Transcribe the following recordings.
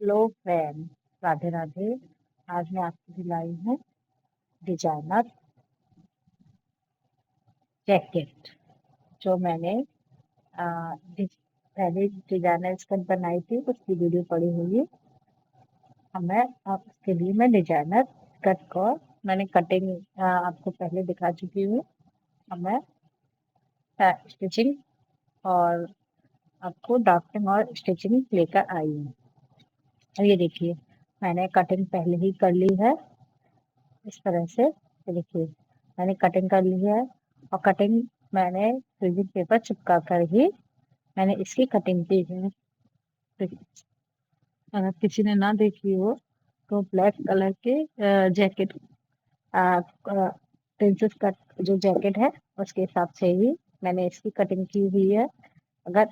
Hello friend, Radhe Radhe. आज मैं आपके लिए लाई हूँ डिजाइनर जैकेट, जो मैंने पहले डिजाइनर स्कर्ट बनाई थी, उसकी वीडियो पड़ी हुई है। अब मैं अब उसके लिए मैं डिजाइनर स्कर्ट को मैंने कटिंग आपको पहले दिखा चुकी हूँ। अब मैं स्टिचिंग और आपको ड्राफ्टिंग और स्टिचिंग लेकर आई हूँ। और ये देखिए, मैंने कटिंग पहले ही कर ली है इस तरह से। ये देखिए, मैंने कटिंग कर ली है और कटिंग मैंने फ्रीजिंग पेपर चिपका कर ही मैंने इसकी कटिंग की है। तो अगर किसी ने ना देखी हो तो ब्लैक कलर के जैकेट प्रिंसेस कट जो जैकेट है उसके हिसाब से ही मैंने इसकी कटिंग की हुई है। अगर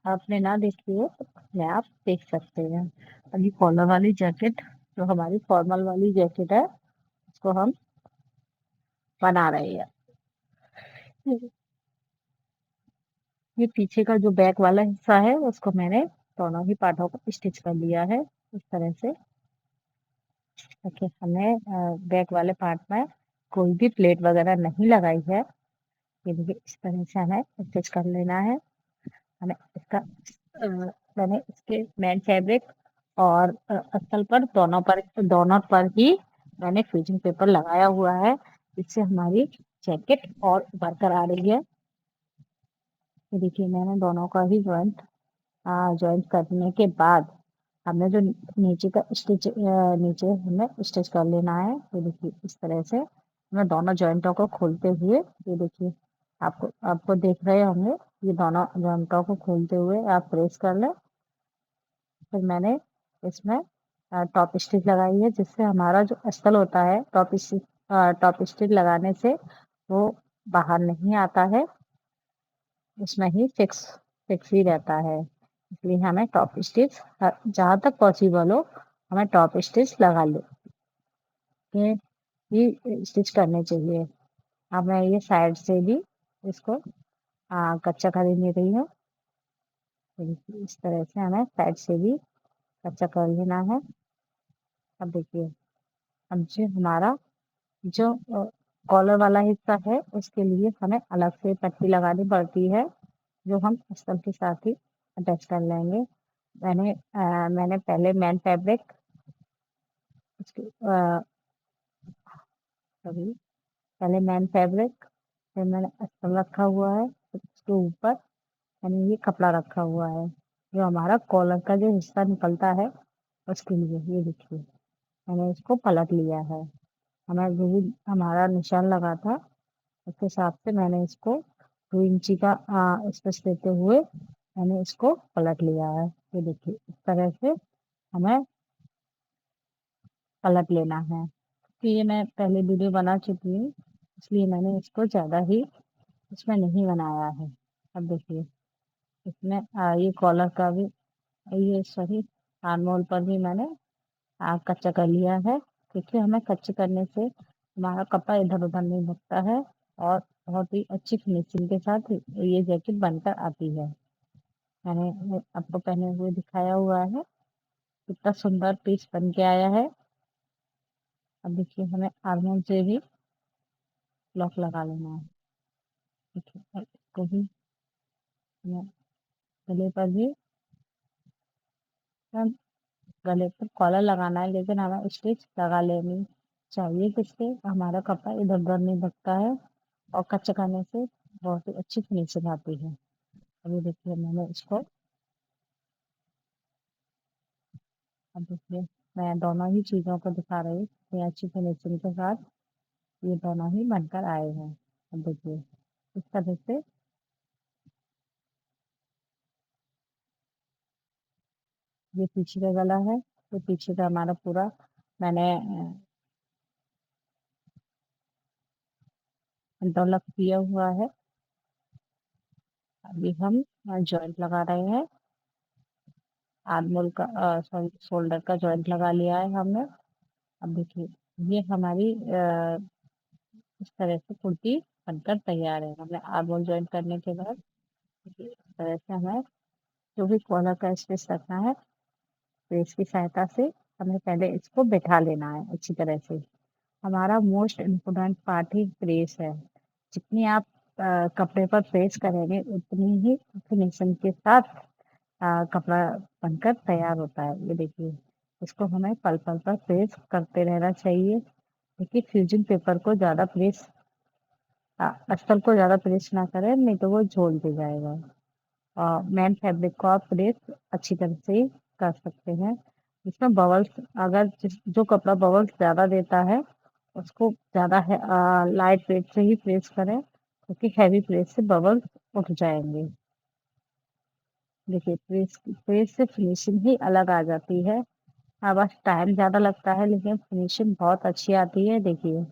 आपने ना देखी हो तो अपने आप देख सकते हैं। अभी कॉलर वाली जैकेट, जो हमारी फॉर्मल वाली जैकेट है, उसको हम बना रहे हैं। ये पीछे का जो बैक वाला हिस्सा है उसको मैंने दोनों ही पार्टों को स्टिच कर लिया है इस तरह से। देखिए, हमने बैक वाले पार्ट में कोई भी प्लेट वगैरह नहीं लगाई है। ये देखिए, इस तरह से हमें स्टिच कर लेना है। हमें इसका मैंने इसके मेन फैब्रिक और अस्तर पर दोनों पर ही मैंने फ्रीजिंग पेपर लगाया हुआ है। इससे हमारी जैकेट और उभर कर आ रही है। ये देखिए, मैंने दोनों का ही जॉइंट करने के बाद हमें जो नीचे का स्टिच नीचे हमें स्टिच कर लेना है। ये देखिए, इस तरह से हमें दोनों जॉइंटों को खोलते हुए, ये देखिए, आपको आपको देख रहे होंगे, ये दोनों जॉइंटों को खोलते हुए आप प्रेस कर लें। फिर मैंने इसमें टॉप स्टिच लगाई है, जिससे हमारा जो अस्तर होता है टॉप स्टिच लगाने से वो बाहर नहीं आता है, उसमें ही फिक्स ही रहता है। इसलिए हमें टॉप स्टिच जहाँ तक पॉसिबल हो हमें टॉप स्टिच लगा ले ये ही स्टिच करने चाहिए। अब मैं ये साइड से भी इसको कच्चा कर ले रही हूँ। इस तरह से हमें साइड से भी कच्चा कर लेना है। अब देखिए, अब जो हमारा जो कॉलर वाला हिस्सा है उसके लिए हमें अलग से पट्टी लगानी पड़ती है, जो हम अस्तर के साथ ही अटैच कर लेंगे। मैंने पहले मेन फैब्रिक उसके सॉरी पहले मेन फैब्रिक, फिर मैंने अस्तर रखा हुआ है, फिर उसके ऊपर मैंने ये कपड़ा रखा हुआ है जो हमारा कॉलर का जो हिस्सा निकलता है उसके लिए। ये देखिए, मैंने इसको पलट लिया है। हमें जो भी हमारा निशान लगा था उसके हिसाब से मैंने इसको 2 इंची का स्पेस देते हुए मैंने इसको पलट लिया है। ये देखिए, इस तरह से हमें पलट लेना है। तो ये मैं पहले वीडियो बना चुकी हूँ, इसलिए मैंने इसको ज़्यादा ही इसमें नहीं बनाया है। अब देखिए, इसमें ये कॉलर का भी, ये सॉरी आर्म होल पर भी मैंने कच्चा कर लिया है, क्योंकि हमें कच्चे करने से हमारा कपड़ा इधर उधर नहीं भगता है और बहुत ही अच्छी फिनिशिंग के साथ ये जैकेट बनकर आती है। मैंने आपको पहने हुए दिखाया हुआ है, कितना सुंदर पीस बन के आया है। अब देखिए, हमें आर्म होल से भी लॉक लगा लेना है। देखिए, और इसको भी हमें गले पर भी हम गले पर कॉलर लगाना है, लेकिन हमें स्टिच लगा लेनी चाहिए, जिससे हमारा कपड़ा इधर उधर नहीं भगता है और कच्चा करने से बहुत ही अच्छी फिनिशिंग आती है। अभी देखिए, मैंने इसको, अब देखिए, मैं दोनों ही चीज़ों को दिखा रही हूँ कि अच्छी फिनिशिंग के साथ ये दोनों ही बनकर आए हैं। अब देखिए, इस तरह से ये पीछे का गला है, तो पीछे का हमारा पूरा मैंने इंटरलॉक किया हुआ है। अभी हम जॉइंट लगा रहे हैं। आर्म होल का सॉरी शोल्डर का जॉइंट लगा लिया है हमने। अब देखिए, ये हमारी इस तरह से कुर्ती बनकर तैयार है। हमने आर्म होल जॉइंट करने के बाद देखिए, इस तरह से हमें जो भी कॉलर का स्पेस रखना है प्रेस की सहायता से हमें पहले इसको बिठा लेना है अच्छी तरह से। हमारा मोस्ट इम्पोर्टेंट पार्ट ही प्रेस है। जितनी आप कपड़े पर प्रेस करेंगे उतनी ही फिनिशिंग के साथ कपड़ा बनकर तैयार होता है। ये देखिए, इसको हमें पल-पल पर प्रेस करते रहना चाहिए। देखिए फ्यूजिंग पेपर को ज़्यादा प्रेस अस्तर को ज़्यादा प्रेस ना करें, नहीं तो वो झोल दे जाएगा। मेन फैब्रिक को आप प्रेस अच्छी तरह से कर सकते हैं। इसमें बबल्स अगर जो कपड़ा बबल्स ज़्यादा देता है उसको ज़्यादा लाइट वेट से ही प्रेस करें, क्योंकि हैवी प्रेस से बबल्स उठ जाएंगे। देखिए प्रेस प्रेस से फिनिशिंग ही अलग आ जाती है। हाँ, बस टाइम ज़्यादा लगता है लेकिन फिनिशिंग बहुत अच्छी आती है। देखिए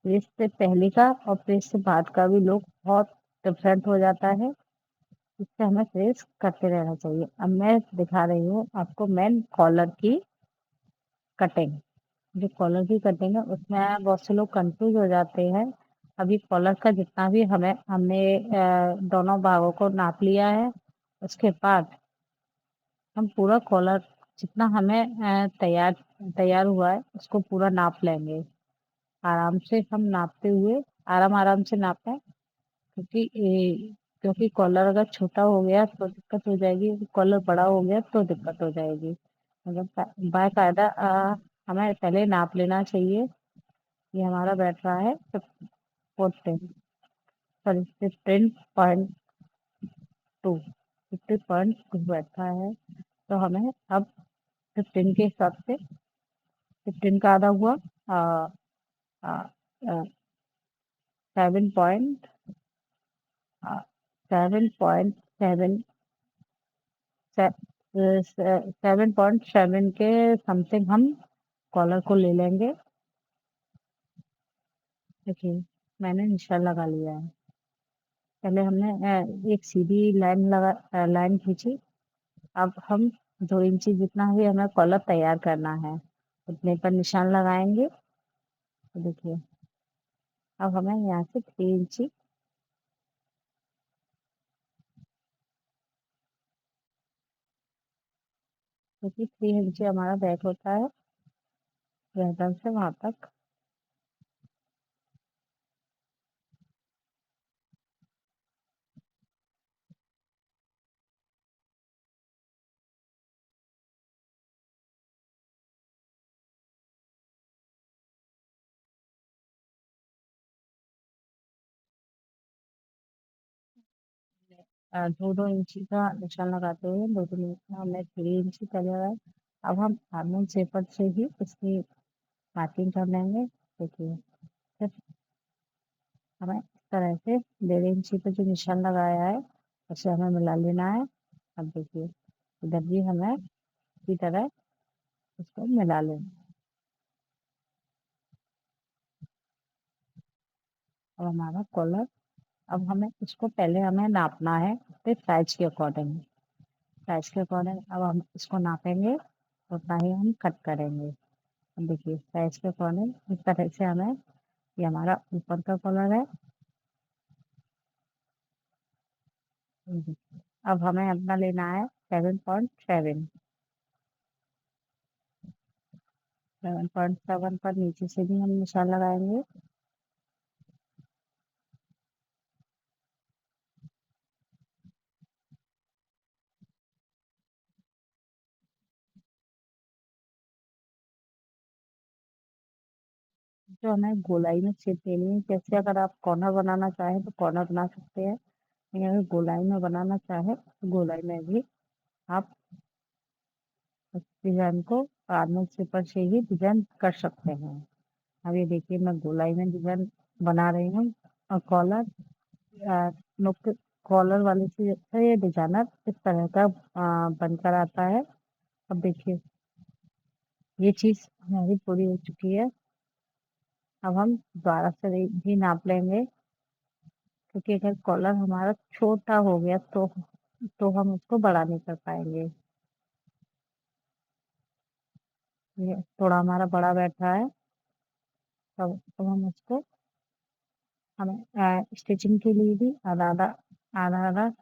प्रेस से पहले का और प्रेस से बाद का भी लुक बहुत डिफरेंट हो जाता है। इससे हमें प्रेस करते रहना चाहिए। अब मैं दिखा रही हूँ आपको मेन कॉलर की कटिंग। जो कॉलर की कटिंग है उसमें बहुत से लोग कंफ्यूज हो जाते हैं। अभी कॉलर का जितना भी हमने दोनों भागों को नाप लिया है, उसके बाद हम पूरा कॉलर जितना हमें तैयार तैयार हुआ है उसको पूरा नाप लेंगे। आराम से हम नापते हुए आराम-आराम से नापें, क्योंकि कॉलर अगर छोटा हो गया तो दिक्कत हो जाएगी, कॉलर बड़ा हो गया तो दिक्कत हो जाएगी। मतलब बाकायदा हमें पहले नाप लेना चाहिए। ये हमारा बैठ रहा है 14 सॉरी 15.2 50.2 बैठा है। तो हमें अब 15 के हिसाब से 15 का आधा हुआ 7 पॉइंट 7.7 7.7 के समथिंग हम कॉलर को ले लेंगे। देखिए मैंने निशान लगा लिया है। पहले हमने एक सीधी लाइन खींची। अब हम 2 इंची जितना भी हमें कॉलर तैयार करना है उतने पर निशान लगाएंगे। तो देखिए अब हमें यहाँ से 3 इंची क्योंकि 3 इंची हमारा बैक होता है गर्दन से वहां तक। दो दो इंची का निशान लगाते हुए दो दो हमने 3 इंची कर लिया है। अब हम आर्मोल शेपर से ही इसकी मार्किंग कर लेंगे। देखिए फिर हमें इस तरह से 1.5 इंची पे जो निशान लगाया है उसे हमें मिला लेना है। अब देखिए इधर भी हमें इसी तरह इसको मिला लेना। अब हमारा कॉलर अब हमें इसको पहले हमें नापना है अपने साइज के अकॉर्डिंग। साइज के अकॉर्डिंग अब हम इसको नापेंगे उतना ही हम कट करेंगे। अब देखिए साइज के अकॉर्डिंग इस तरह से हमें ये हमारा ऊपर का कॉलर है। अब हमें अपना लेना है 7.7 7.7 पर नीचे से भी हम निशान लगाएंगे। जो हमें गोलाई में शेप देनी है, जैसे अगर आप कॉर्नर बनाना चाहें तो कॉर्नर बना सकते हैं, लेकिन अगर गोलाई में बनाना चाहें तो गोलाई में भी आप उस डिजाइन को आर्मल शेपर से ही डिजाइन कर सकते हैं। अब ये देखिए मैं गोलाई में डिजाइन बना रही हूँ और कॉलर नुक कॉलर वाले से ये डिजाइनर इस तरह का बनकर आता है। अब देखिए ये चीज हमारी पूरी हो चुकी है। अब हम दोबारा से भी नाप लेंगे, क्योंकि अगर कॉलर हमारा छोटा हो गया तो हम उसको बड़ा नहीं कर पाएंगे। ये थोड़ा हमारा बड़ा बैठ रहा है। तब हम उसको हमें स्टिचिंग के लिए भी आधा आधा आधा आधा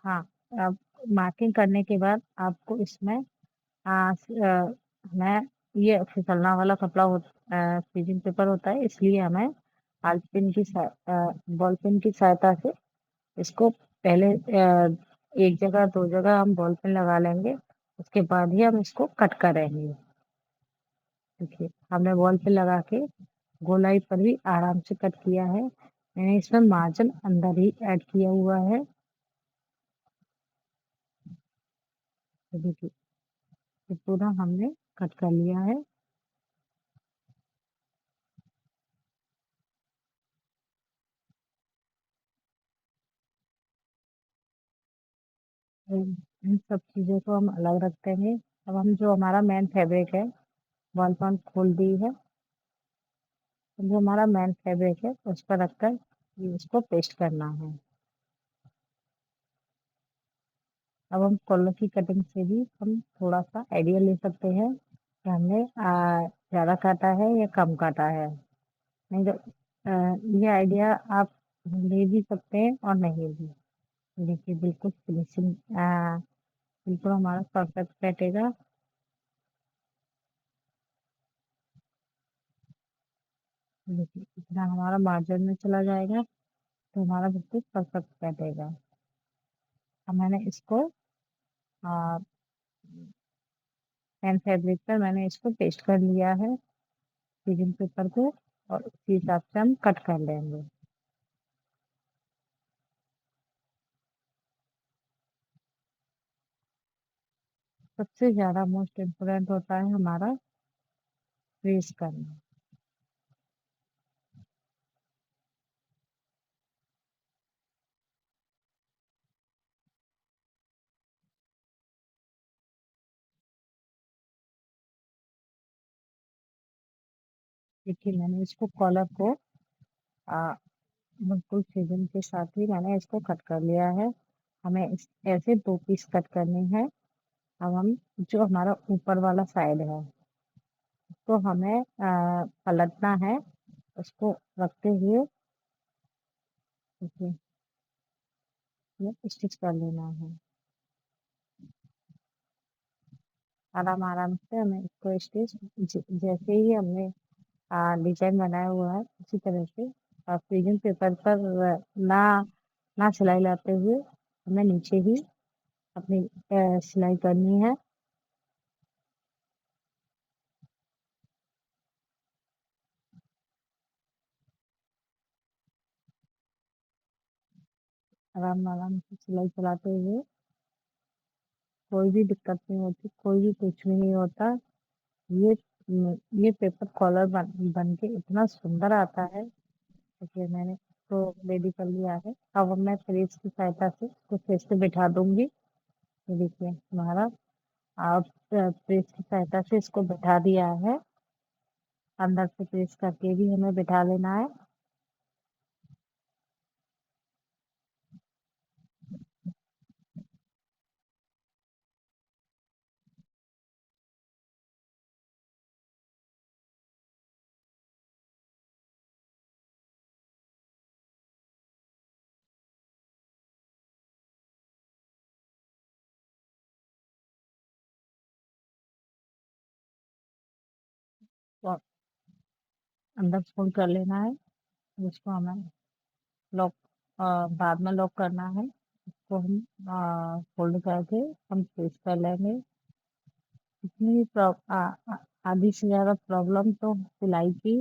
हाँ अब मार्किंग करने के बाद आपको इसमें हमें ये फिसलना वाला कपड़ा फ्रीजिंग पेपर होता है, इसलिए हमें बॉल पेन की सहायता से इसको पहले एक जगह 2 जगह हम बॉल पेन लगा लेंगे, उसके बाद ही हम इसको कट करेंगे। देखिए, हमने बॉल पेन लगा के गोलाई पर भी आराम से कट किया है। मैंने इसमें मार्जिन अंदर ही ऐड किया हुआ है। तो देखिए, ये पूरा हमने कट कर लिया है। इन सब चीज़ों को हम अलग रखते हैं। अब हम जो हमारा मेन फैब्रिक है, वॉल पेन खोल दी है। जो हमारा मेन फैब्रिक है, उस पर रखकर ये इसको पेस्ट करना है। अब हम कॉलर की कटिंग से भी हम थोड़ा-सा आइडिया ले सकते हैं कि हमने ज़्यादा काटा है या कम काटा है। नहीं तो ये आइडिया आप ले भी सकते हैं और नहीं भी। देखिए बिल्कुल फिनिशिंग बिल्कुल हमारा परफेक्ट बैठेगा। देखिए इतना हमारा मार्जिन में चला जाएगा तो हमारा बिल्कुल परफेक्ट बैठेगा। अब मैंने इसको अ, पेन फैब्रिक पर मैंने इसको पेस्ट कर लिया है सीलिंग पेपर को और उसी हिसाब से हम कट कर लेंगे। सबसे ज़्यादा मोस्ट इम्पोर्टेंट होता है हमारा ट्रेस करना। देखिए मैंने इसको कॉलर को अ, बिल्कुल सीजन के साथ ही मैंने इसको कट कर लिया है। हमें इस ऐसे 2 पीस कट करने हैं। अब हम जो हमारा ऊपर वाला साइड है, उसको हमें पलटना है। उसको रखते हुए देखिए ये स्टिच कर लेना है। आराम-आराम से हमें इसको स्टिच जैसे ही हमने डिज़ाइन बनाया हुआ है, उसी तरह से फ्रीजिंग पेपर पर ना ना सिलाई लाते हुए हमें नीचे ही अपनी सिलाई करनी है। आराम-आराम से सिलाई चलाते हुए कोई भी दिक्कत नहीं होती, कोई भी कुछ भी नहीं होता। ये ये पेपर कॉलर बन के इतना सुंदर आता है। देखिए मैंने इसको रेडी कर लिया है। अब मैं प्रेस की सहायता से इसको फिर से बिठा दूँगी। ये देखिए हमारा आप प्रेस की सहायता से इसको बिठा दिया है। अंदर से प्रेस करके भी हमें बिठा लेना है। तो अंदर फोल्ड कर लेना है। इसको हमें लॉक बाद में लॉक करना है। इसको हम फोल्ड करके हम प्रेस कर लेंगे। इतनी भी आधी से ज़्यादा प्रॉब्लम तो सिलाई की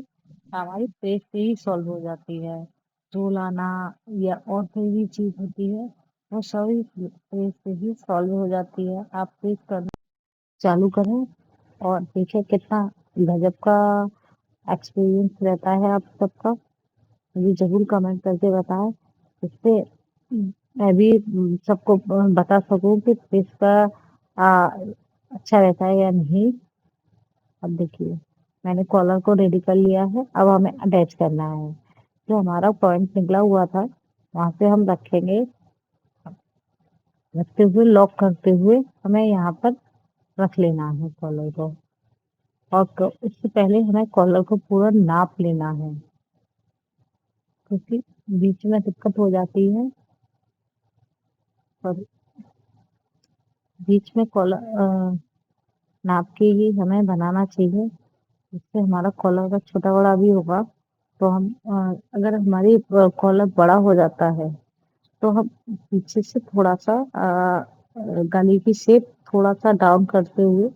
हमारी प्रेस से ही सॉल्व हो जाती है। झोल आना या और कोई भी चीज़ होती है, वो सभी प्रेस से ही सॉल्व हो जाती है। आप प्रेस करना चालू करें और देखिए कितना गजब का एक्सपीरियंस रहता है आप सबका। मुझे ज़रूर कमेंट करके बताएँ। इससे मैं भी सबको बता सकूँ कि प्रेस का अच्छा रहता है या नहीं। अब देखिए मैंने कॉलर को रेडी कर लिया है। अब हमें अटैच करना है। जो हमारा पॉइंट निकला हुआ था, वहाँ से हम रखेंगे। रखते हुए लॉक करते हुए हमें यहाँ पर रख लेना है कॉलर को। और इससे पहले हमें कॉलर को पूरा नाप लेना है क्योंकि बीच में दिक्कत हो जाती है और बीच में कॉलर नाप के ही हमें बनाना चाहिए। इससे हमारा कॉलर अगर छोटा बड़ा भी होगा तो हम अगर हमारी कॉलर बड़ा हो जाता है तो हम पीछे से थोड़ा सा गले की शेप थोड़ा सा डाउन करते हुए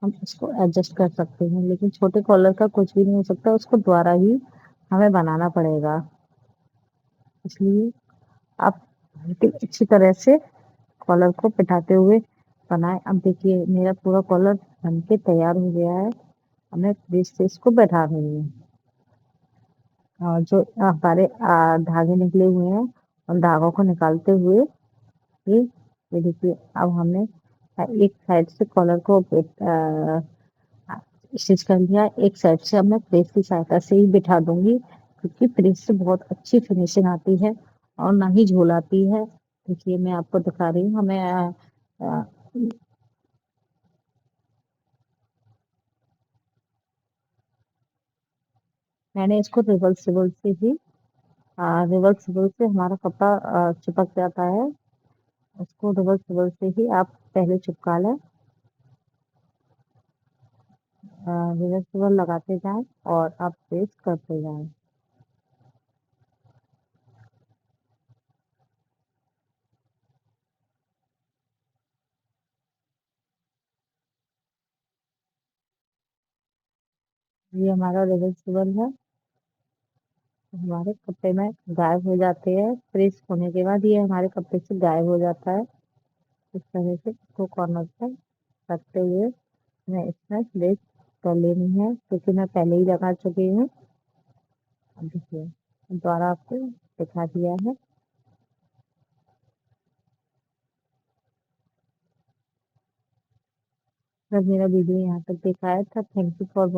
हम इसको एडजस्ट कर सकते हैं, लेकिन छोटे कॉलर का कुछ भी नहीं हो सकता, उसको दोबारा ही हमें बनाना पड़ेगा। इसलिए आप बिल्कुल अच्छी तरह से कॉलर को पिटाते हुए बनाएं। अब देखिए मेरा पूरा कॉलर बन के तैयार हो गया है। अब मैं प्रेस से इसको बैठा रही हूँ और जो हमारे धागे निकले हुए हैं उन धागों को निकालते हुए ये देखिए अब हमने एक साइड से कॉलर को स्टिच कर लिया, एक साइड से अब मैं प्रेस की सहायता से ही बिठा दूंगी, क्योंकि प्रेस से बहुत अच्छी फिनिशिंग आती है और ना ही झोल आती है। देखिए मैं आपको दिखा रही हूँ। हमें अ, मैंने इसको रिवर्सिबल से ही रिवर्सिबल से हमारा कपड़ा चिपक जाता है। उसको रिवर्सिबल से ही आप पहले चिपका लें। रिवर्सिबल लगाते जाएं और आप प्रेस करते जाएं। ये हमारा रिवर्सिबल है, हमारे कपड़े में गायब हो जाते हैं। प्रेस होने के बाद ये हमारे कपड़े से गायब हो जाता है। इस तरह से इसको कॉर्नर पर रखते हुए हमें इसमें प्रेस कर लेनी है, क्योंकि मैं पहले ही लगा चुकी हूँ। अब देखिए दोबारा आपको दिखा दिया है। अगर मेरा वीडियो यहाँ तक देखा है तो थैंक यू फॉर